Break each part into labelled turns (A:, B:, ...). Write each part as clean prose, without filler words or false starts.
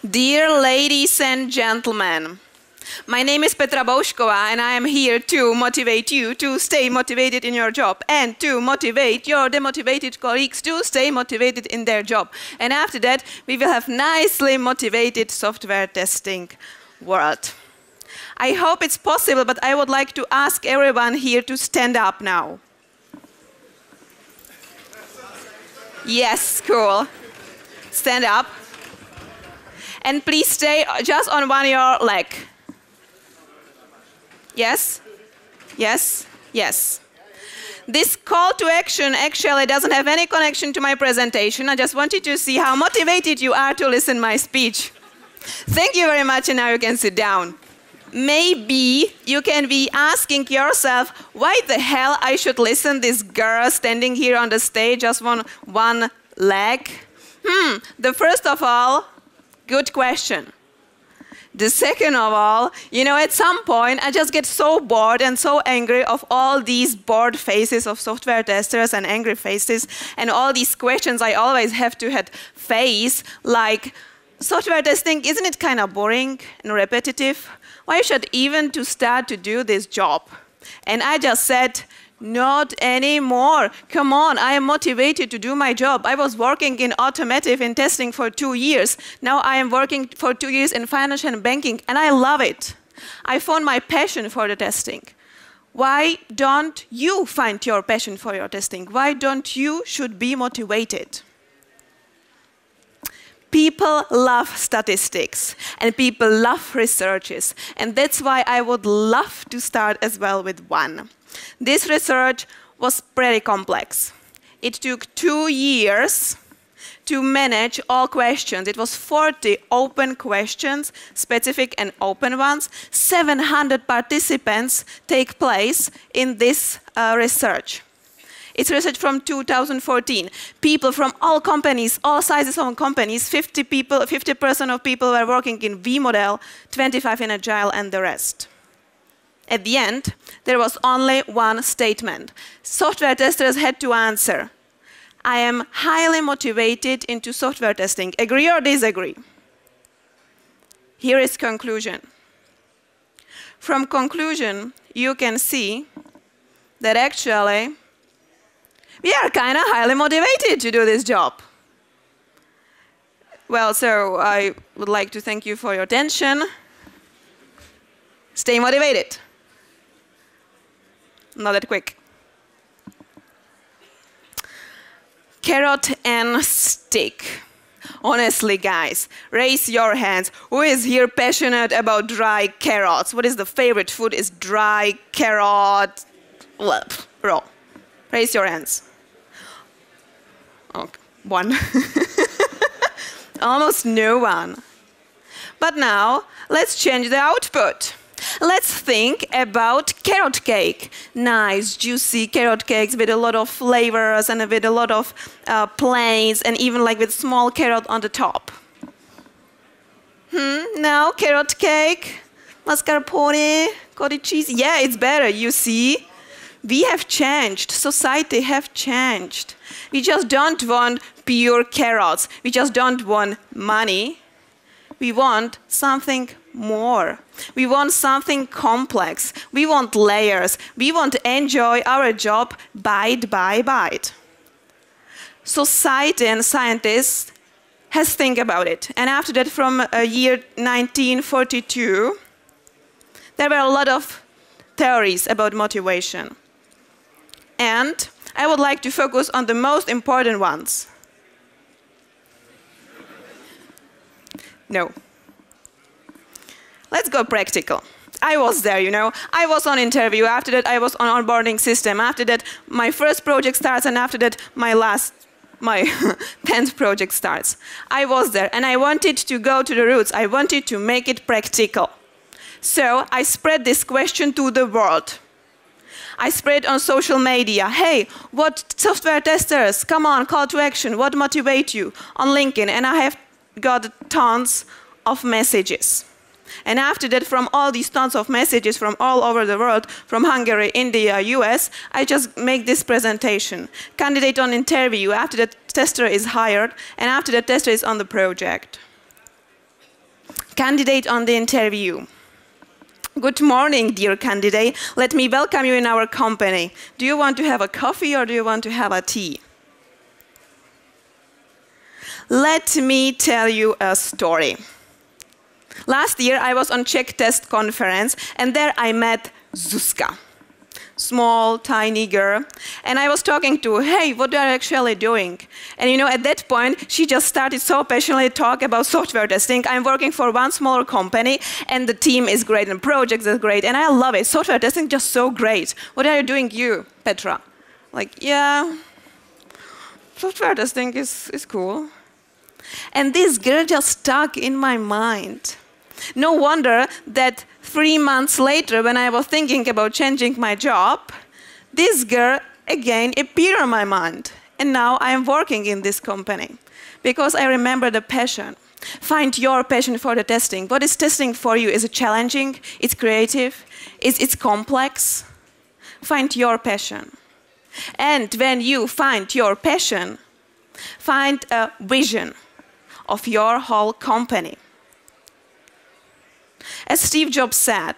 A: Dear ladies and gentlemen, my name is Petra Bouskova and I am here to motivate you to stay motivated in your job and to motivate your demotivated colleagues to stay motivated in their job. And after that, we will have nicely motivated software testing world. I hope it's possible, but I would like to ask everyone here to stand up now. Yes, cool. Stand up. And please stay just on one your leg. Yes? Yes? Yes. This call to action actually doesn't have any connection to my presentation. I just wanted to see how motivated you are to listen to my speech. Thank you very much, and now you can sit down. Maybe you can be asking yourself, why the hell I should listen to this girl standing here on the stage just one leg? The first of all, good question. The second of all, at some point I just get so bored and so angry of all these bored faces of software testers and angry faces and all these questions I always have to face, like, software testing, isn't it kind of boring and repetitive? Why should even to start to do this job? And I just said, not anymore. Come on, I am motivated to do my job. I was working in automotive in testing for 2 years. Now I am working for 2 years in finance and banking, and I love it. I found my passion for the testing. Why don't you find your passion for your testing? Why don't you should be motivated? People love statistics, and people love researches, and that's why I would love to start as well with one. This research was pretty complex. It took 2 years to manage all questions. It was 40 open questions, specific and open ones. 700 participants take place in this research. It's research from 2014. People from all companies, all sizes of companies, 50% of people were working in V model, 25 in Agile, and the rest. At the end, there was only one statement. Software testers had to answer, I am highly motivated into software testing. Agree or disagree? Here is conclusion. From conclusion, you can see that actually we are kind of highly motivated to do this job. Well, so I would like to thank you for your attention. Stay motivated. Not that quick. Carrot and stick. Honestly, guys, raise your hands. Who is here passionate about dry carrots? What is the favorite food? Is dry carrot raw? Raise your hands. Okay, one. Almost no one. But now, let's change the output. Let's think about carrot cake. Nice, juicy carrot cakes with a lot of flavors and with a lot of plains and even like with small carrot on the top. Now carrot cake, mascarpone, cottage cheese. Yeah, it's better, you see. We have changed, society have changed. We just don't want pure carrots. We just don't want money. We want something more. We want something complex. We want layers. We want to enjoy our job bite by bite. Society and scientists has think about it. And after that, from year 1942, there were a lot of theories about motivation. And I would like to focus on the most important ones. No. Let's go practical. I was there, I was on interview. After that, I was on onboarding system. After that, my first project starts, and after that, my 10th project starts. I was there, and I wanted to go to the roots. I wanted to make it practical. So I spread this question to the world. I spread on social media, hey, what software testers, come on, call to action, what motivates you? On LinkedIn, and I have got tons of messages. And after that, from all these tons of messages from all over the world, from Hungary, India, US, I just make this presentation. Candidate on interview, after that tester is hired, and after that tester is on the project. Candidate on the interview. Good morning, dear candidate. Let me welcome you in our company. Do you want to have a coffee or do you want to have a tea? Let me tell you a story. Last year, I was on Czech Test conference, and there I met Zuzka. Small, tiny girl. And I was talking to her, hey, what are you actually doing? And you know, at that point, she just started so passionately to talk about software testing. I'm working for one smaller company, and the team is great, and projects are great, and I love it. Software testing is just so great. What are you doing, you, Petra? Like, yeah, software testing is cool. And this girl just stuck in my mind. No wonder that 3 months later, when I was thinking about changing my job, this girl again appeared in my mind. And now I am working in this company because I remember the passion. Find your passion for the testing. What is testing for you? Is it challenging? It's creative? It's complex? Find your passion. And when you find your passion, find a vision of your whole company. As Steve Jobs said,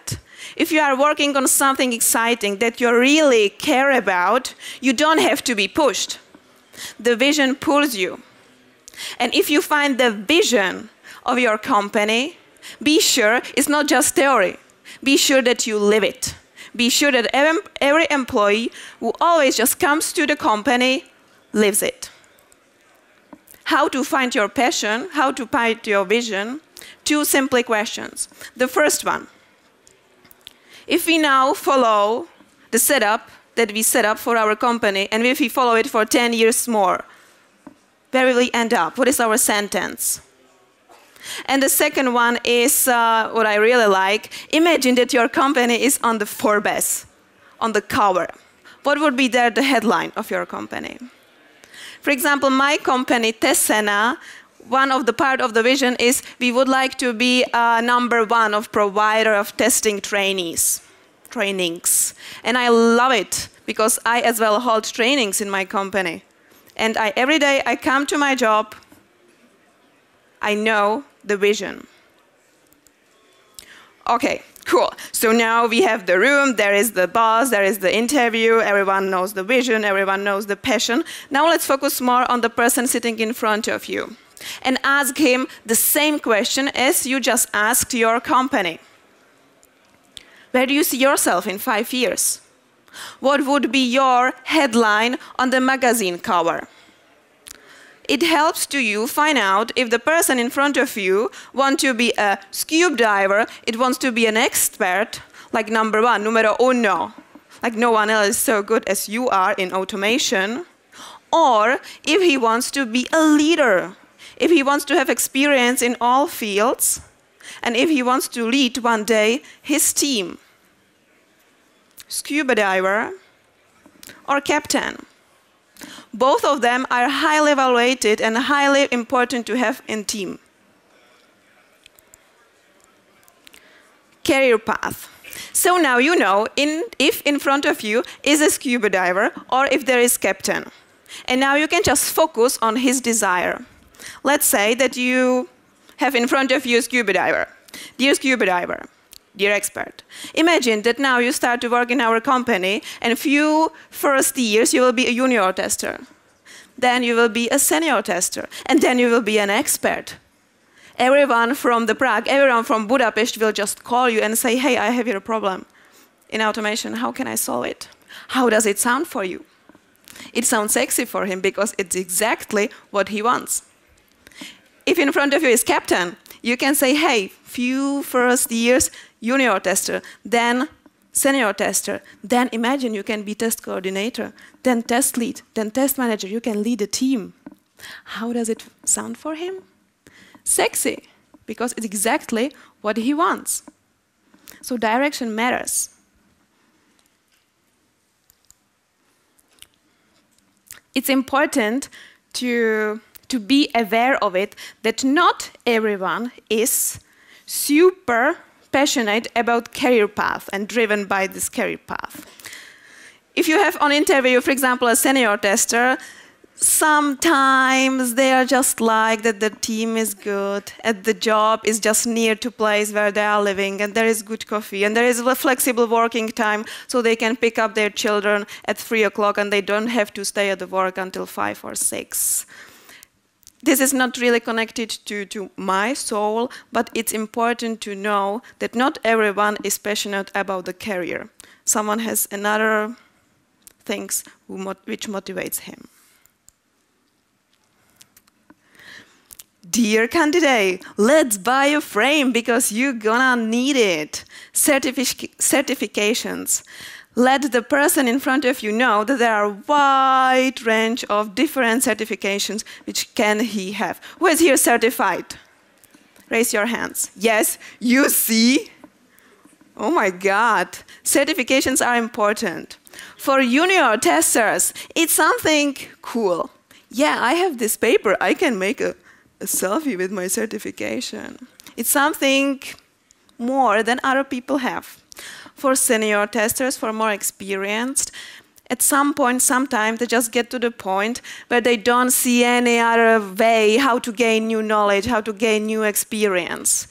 A: if you are working on something exciting that you really care about, you don't have to be pushed. The vision pulls you. And if you find the vision of your company, be sure it's not just theory. Be sure that you live it. Be sure that every employee who always just comes to the company lives it. How to find your passion, how to find your vision? 2 simple questions. The first one, if we now follow the setup that we set up for our company, and if we follow it for 10 years more, where will we end up? What is our sentence? And the second one is what I really like. Imagine that your company is on the Forbes, on the cover. What would be there the headline of your company? For example, my company, Test Analyst, one of the part of the vision is we would like to be #1 of provider of testing trainings. And I love it because I as well hold trainings in my company. And every day I come to my job, I know the vision. Okay, cool. So now we have the room, there is the boss, there is the interview, everyone knows the vision, everyone knows the passion. Now let's focus more on the person sitting in front of you and ask him the same question as you just asked your company. Where do you see yourself in 5 years? What would be your headline on the magazine cover? It helps to you find out if the person in front of you wants to be a scuba diver, it wants to be an expert, like #1, numero uno, like no one else is so good as you are in automation, or if he wants to be a leader, if he wants to have experience in all fields, and if he wants to lead one day his team. Scuba diver or captain. Both of them are highly evaluated and highly important to have in team. Career path. So now you know if in front of you is a scuba diver or if there is captain. And now you can just focus on his desire. Let's say that you have in front of you a scuba diver. Dear scuba diver, dear expert, imagine that now you start to work in our company and few first years you will be a junior tester. Then you will be a senior tester. And then you will be an expert. Everyone from the Prague, everyone from Budapest will just call you and say, hey, I have here a problem in automation. How can I solve it? How does it sound for you? It sounds sexy for him because it's exactly what he wants. If in front of you is captain, you can say, hey, few first years, junior tester, then senior tester, then imagine you can be test coordinator, then test lead, then test manager, you can lead a team. How does it sound for him? Sexy, because it's exactly what he wants. So direction matters. It's important to be aware of it, that not everyone is super passionate about career path and driven by this career path. If you have on interview, for example, a senior tester, Sometimes they are just like that the team is good, and the job is just near to place where they are living, and there is good coffee, and there is a flexible working time, so they can pick up their children at 3 o'clock, and they don't have to stay at the work until 5 or 6. This is not really connected to my soul, but it's important to know that not everyone is passionate about the career. Someone has another things which motivates him. Dear candidate, let's buy a frame because you're gonna need it. Certifications. Let the person in front of you know that there are a wide range of different certifications which can he have. Who is here certified? Raise your hands. Yes, you see? Oh my God, certifications are important. For junior testers, it's something cool. Yeah, I have this paper, I can make a selfie with my certification. It's something more than other people have. For senior testers, for more experienced, at some point, sometimes they just get to the point where they don't see any other way how to gain new knowledge, how to gain new experience.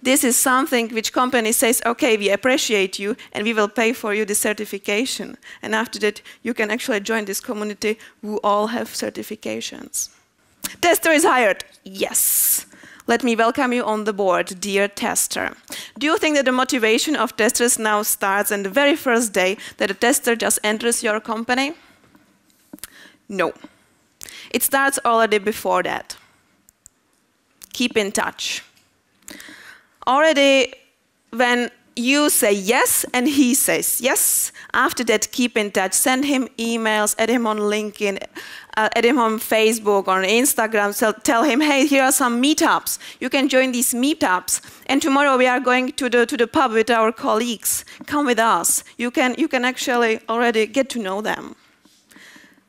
A: This is something which company says, okay, we appreciate you and we will pay for you the certification. And after that, you can actually join this community who all have certifications. Tester is hired. Yes. Let me welcome you on the board, dear tester. Do you think that the motivation of testers now starts on the very first day that a tester just enters your company? No. It starts already before that. Keep in touch. Already when you say yes and he says yes, after that keep in touch, send him emails, add him on LinkedIn, add him on Facebook or on Instagram, so tell him, hey, here are some meetups. You can join these meetups. And tomorrow we are going to the pub with our colleagues. Come with us. You can actually already get to know them.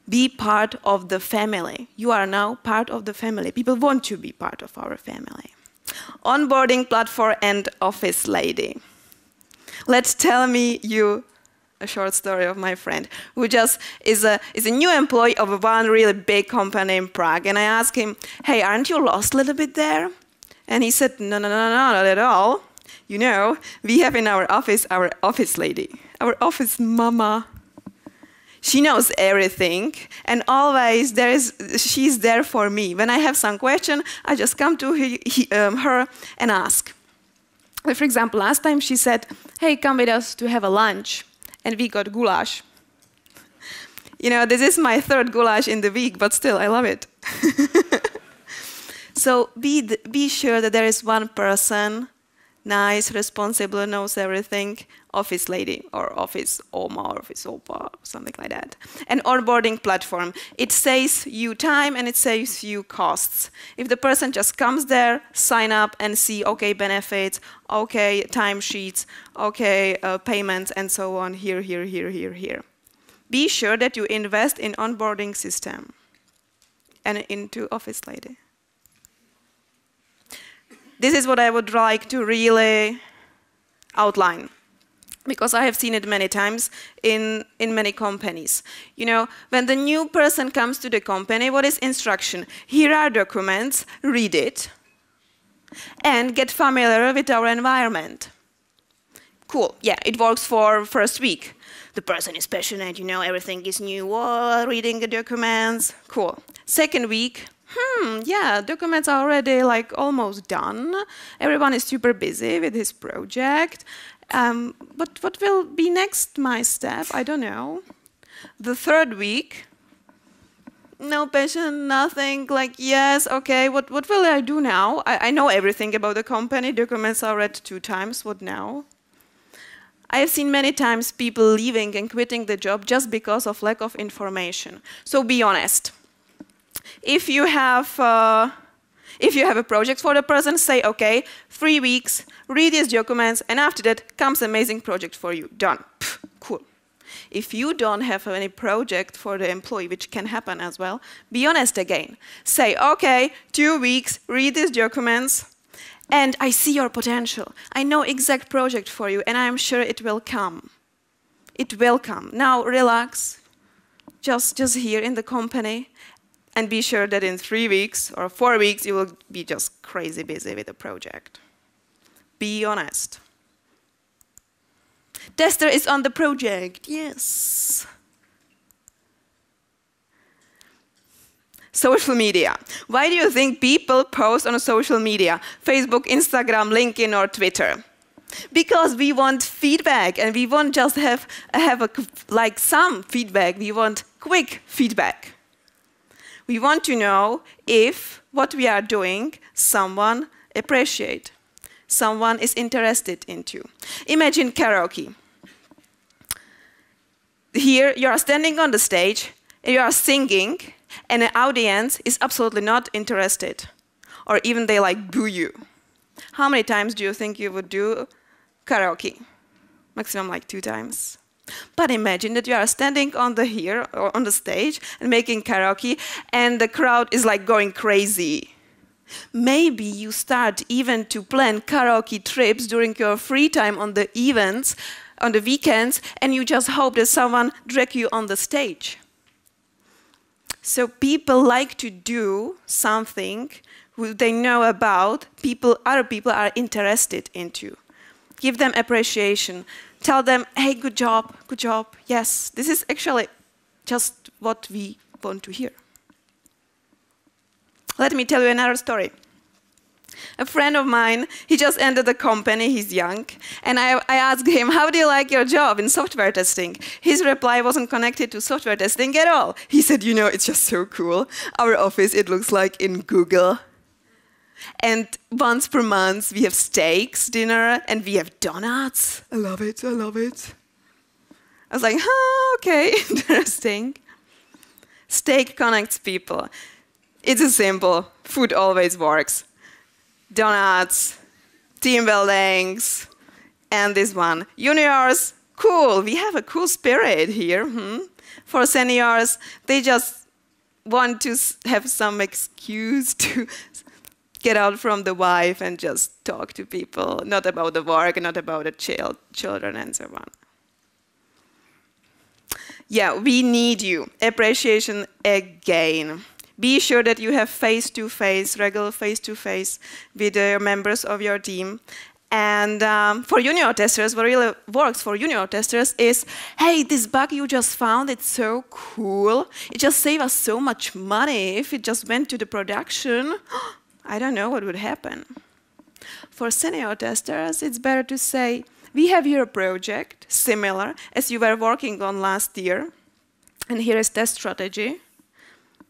A: Be part of the family. You are now part of the family. People want to be part of our family. Onboarding platform and office lady. Let's tell me you a short story of my friend who just is a new employee of one really big company in Prague. And I asked him, hey, aren't you lost a little bit there? And he said, no, not at all. You know, we have in our office lady, our office mama. She knows everything, and always she's there for me. When I have some question, I just come to her and ask. For example, last time she said, hey, come with us to have a lunch. And we got goulash. You know, this is my third goulash in the week, but still, I love it. So be sure that there is one person, nice, responsible, knows everything, office lady, or office oma, or office opa, something like that. An onboarding platform. It saves you time and it saves you costs. If the person just comes there, sign up and see, okay, benefits, okay, timesheets, okay, payments, and so on, here. Be sure that you invest in onboarding system and into office lady. This is what I would like to really outline, because I have seen it many times in many companies. You know, when the new person comes to the company, what is instruction? Here are documents, read it, and get familiar with our environment. Cool, yeah, it works for first week. The person is passionate, you know, everything is new, reading the documents, cool. Second week, yeah, documents are already like almost done. Everyone is super busy with his project. But what will be next, my step? I don't know. The third week, no passion, nothing, like, yes, okay, what will I do now? I know everything about the company, documents are read 2 times, what now? I have seen many times people leaving and quitting the job just because of lack of information. So be honest. If you have a project for the person, say, okay, 3 weeks, read these documents, and after that comes an amazing project for you. Done. Pff, cool. If you don't have any project for the employee, which can happen as well, be honest again. Say, okay, 2 weeks, read these documents, and I see your potential. I know exact project for you, and I'm sure it will come. It will come. Now relax, just here in the company, And be sure that in 3 weeks or 4 weeks, you will be just crazy busy with the project. Be honest. Tester is on the project, yes. Social media. Why do you think people post on social media? Facebook, Instagram, LinkedIn, or Twitter? Because we want feedback, and we won't just have like some feedback. We want quick feedback. We want to know if what we are doing, someone appreciates, someone is interested into. Imagine karaoke. Here, you are standing on the stage, and you are singing, and the audience is absolutely not interested, or even they like boo you. How many times do you think you would do karaoke? Maximum like 2 times. But imagine that you are standing on the stage and making karaoke, and the crowd is like going crazy. Maybe you start even to plan karaoke trips during your free time on the events, on the weekends, and you just hope that someone drags you on the stage. So people like to do something who they know about, other people are interested into. Give them appreciation. Tell them, hey, good job, yes. This is actually just what we want to hear. Let me tell you another story. A friend of mine, he just entered the company, he's young, and I asked him, how do you like your job in software testing? His reply wasn't connected to software testing at all. He said, you know, it's just so cool. Our office, it looks like in Google. And once per month, we have steaks, dinner, and we have donuts. I love it, I love it. I was like, oh, okay, interesting. Steak connects people. It's a simple, food always works. Donuts, team buildings, and this one. Juniors, cool, we have a cool spirit here. For seniors, they just want to have some excuse to get out from the wife and just talk to people, not about the work, not about the children, and so on. Yeah, we need you. Appreciation again. Be sure that you have face-to-face, regular face-to-face with the members of your team. And for junior testers, what really works for junior testers is, hey, this bug you just found, it's so cool. It just saved us so much money. If it just went to the production, I don't know what would happen. For senior testers, it's better to say, we have here a project similar as you were working on last year, and here is test strategy.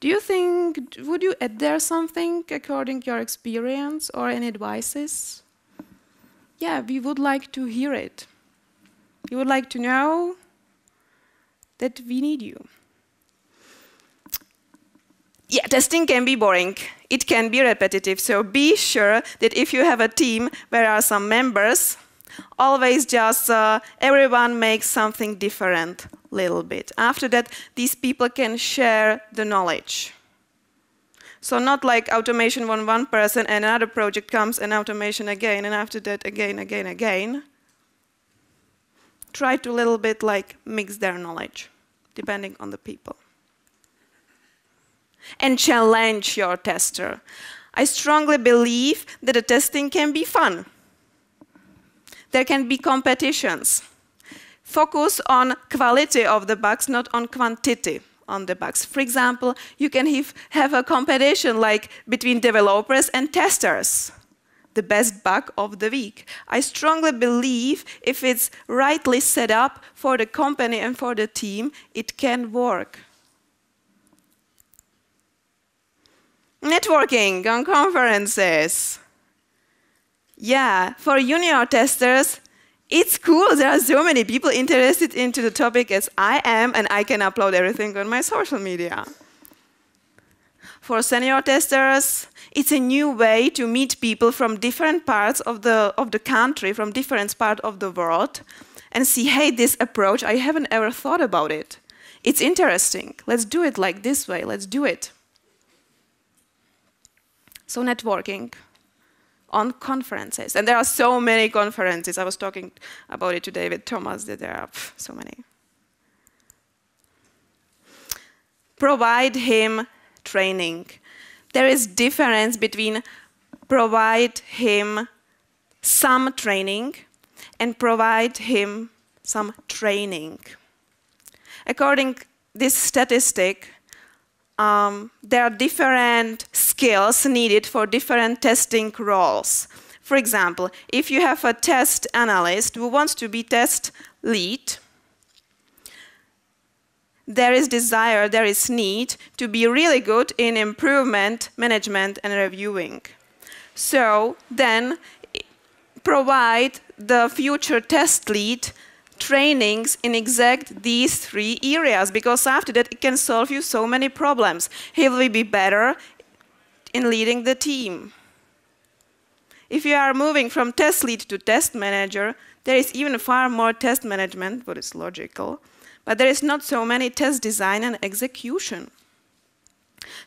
A: Do you think, would you add there something according to your experience or any advices? Yeah, we would like to hear it. We would like to know that we need you. Yeah, testing can be boring. It can be repetitive. So be sure that if you have a team where there are some members, always just everyone makes something different a little bit. After that, these people can share the knowledge. So not like automation one person and another project comes and automation again, and after that again. Try to a little bit like mix their knowledge, depending on the people. And challenge your tester. I strongly believe that the testing can be fun. There can be competitions. Focus on quality of the bugs, not on quantity on the bugs. For example, you can have a competition like between developers and testers. The best bug of the week. I strongly believe if it's rightly set up for the company and for the team, it can work. Networking on conferences. Yeah, for junior testers, it's cool. There are so many people interested into the topic as I am, and I can upload everything on my social media. For senior testers, it's a new way to meet people from different parts of the country, from different parts of the world, and see, hey, this approach, I haven't ever thought about it. It's interesting. Let's do it like this way. Let's do it. So networking on conferences. And there are so many conferences. I was talking about it today with Thomas, that there are so many. Provide him training. There is difference between provide him some training and provide him some training. According to this statistic, there are different skills needed for different testing roles. For example, if you have a test analyst who wants to be test lead, there is desire, there is need to be really good in improvement, management, and reviewing. So then provide the future test lead trainings in exact these 3 areas, because after that it can solve you so many problems. He will be better in leading the team. If you are moving from test lead to test manager, there is even far more test management, what is logical, but there is not so many test design and execution.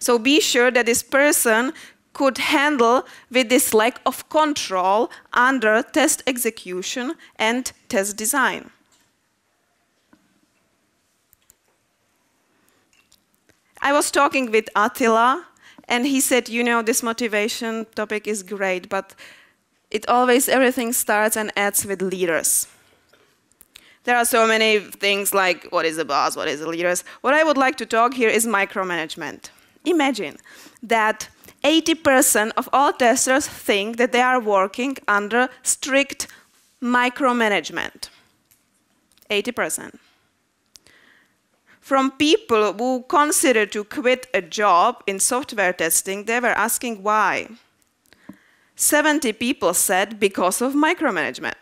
A: So be sure that this person could handle with this lack of control under test execution and test design. I was talking with Attila, and he said, you know, this motivation topic is great, but everything starts and ends with leaders. There are so many things like what is a boss, what is a leader. What I would like to talk here is micromanagement. Imagine that 80% of all testers think that they are working under strict micromanagement. 80%. From people who consider to quit a job in software testing, they were asking why. 70 people said because of micromanagement.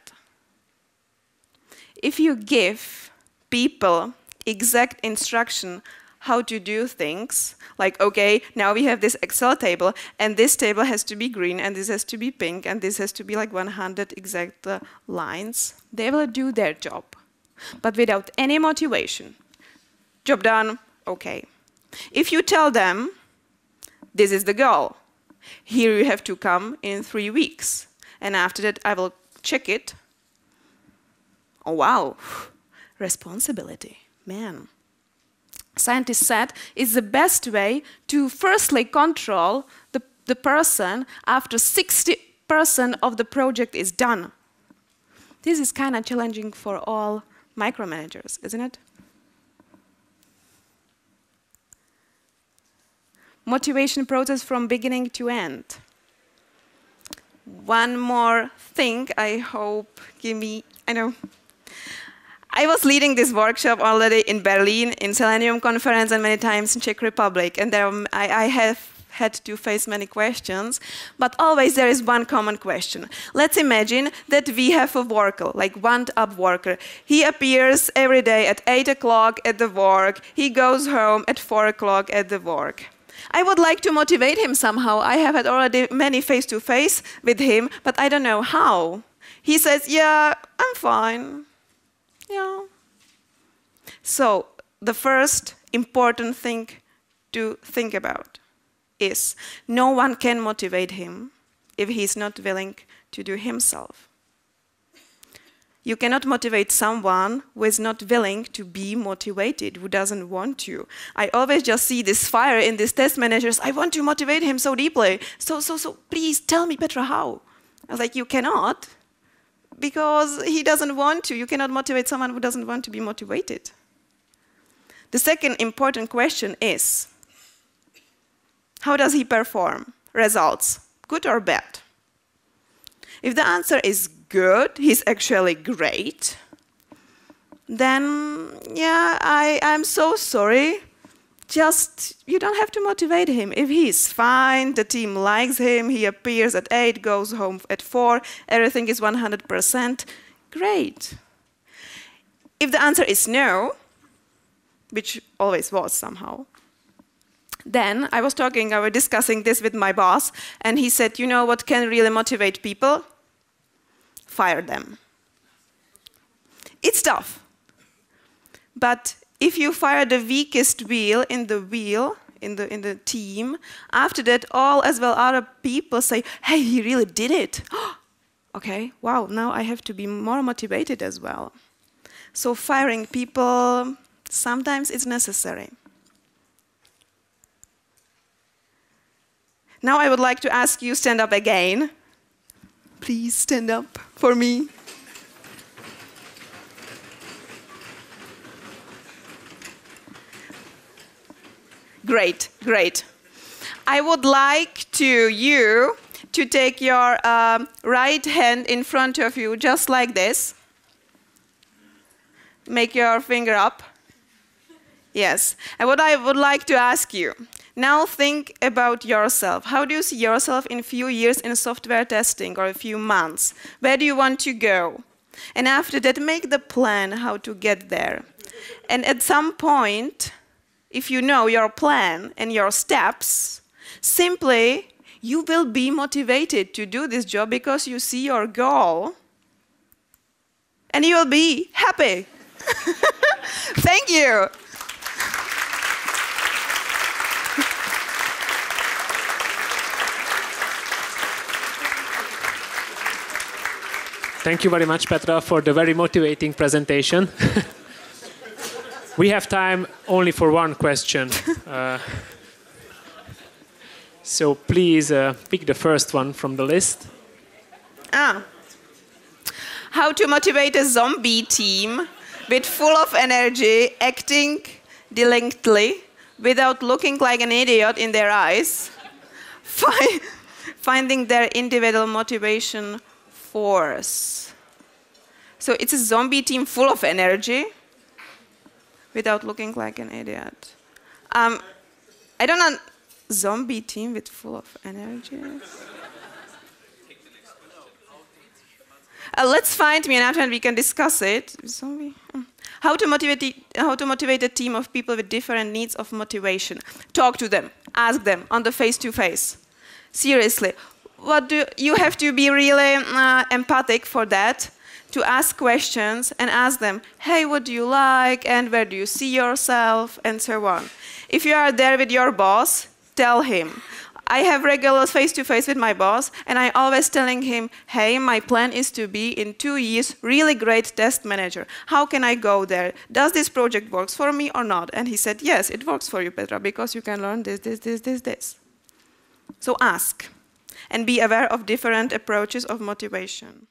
A: If you give people exact instruction how to do things, like, okay, now we have this Excel table, and this table has to be green, and this has to be pink, and this has to be like 100 exact lines, they will do their job, but without any motivation. Job done, okay. If you tell them, this is the goal, here you have to come in 3 weeks, and after that I will check it. Oh wow, responsibility, man. Scientists said it's the best way to firstly control the person after 60% of the project is done. This is kind of challenging for all micromanagers, isn't it? Motivation process from beginning to end. One more thing, I hope, I know. I was leading this workshop already in Berlin, in Selenium conference, and many times in Czech Republic. And there I have had to face many questions, but always there is one common question. Let's imagine that we have a worker, like wound-up worker. He appears every day at 8 o'clock at the work. He goes home at 4 o'clock at the work. I would like to motivate him somehow. I have had already many face-to-face with him, but I don't know how. He says, yeah, I'm fine. Yeah. So the first important thing to think about is no one can motivate him if he's not willing to do himself. You cannot motivate someone who is not willing to be motivated, who doesn't want to. I always just see this fire in these test managers. I want to motivate him so deeply. So please tell me, Petra, how? I was like, you cannot, because he doesn't want to. You cannot motivate someone who doesn't want to be motivated. The second important question is, how does he perform? Results, good or bad? If the answer is good, he's actually great, then, yeah, I'm so sorry. Just, you don't have to motivate him. If he's fine, the team likes him, he appears at 8, goes home at 4, everything is 100%, great. If the answer is no, which always was somehow, then I was discussing this with my boss, and he said, you know what can really motivate people? Fire them. It's tough. But if you fire the weakest wheel in the team, after that all as well other people say, hey, he really did it. Okay, wow, now I have to be more motivated as well. So firing people, sometimes it's necessary. Now I would like to ask you stand up again. Please stand up for me. Great, great. I would like you to take your right hand in front of you, just like this. Make your finger up. Yes. And what I would like to ask you, now think about yourself. How do you see yourself in a few years in software testing, or a few months? Where do you want to go? And after that, make the plan how to get there. And at some point, if you know your plan and your steps, simply you will be motivated to do this job because you see your goal, and you will be happy. Thank you.
B: Thank you very much, Petra, for the very motivating presentation. We have time only for one question. So please pick the first one from the list.
A: How to motivate a zombie team with full of energy, acting delicately, without looking like an idiot in their eyes, finding their individual motivation force. So it's a zombie team full of energy, without looking like an idiot. I don't know, zombie team with full of energy. Let's find me, and after we can discuss it. Zombie. How to motivate a team of people with different needs of motivation. Talk to them, ask them on the face-to-face. Seriously, you have to be really empathic for that, to ask questions and ask them, hey, what do you like, and where do you see yourself, and so on. If you are there with your boss, tell him. I have regular face-to-face with my boss, and I always telling him, hey, my plan is to be, in 2 years, really great test manager. How can I go there? Does this project work for me or not? And he said, yes, it works for you, Petra, because you can learn this, this, this, this, this. So ask, and be aware of different approaches of motivation.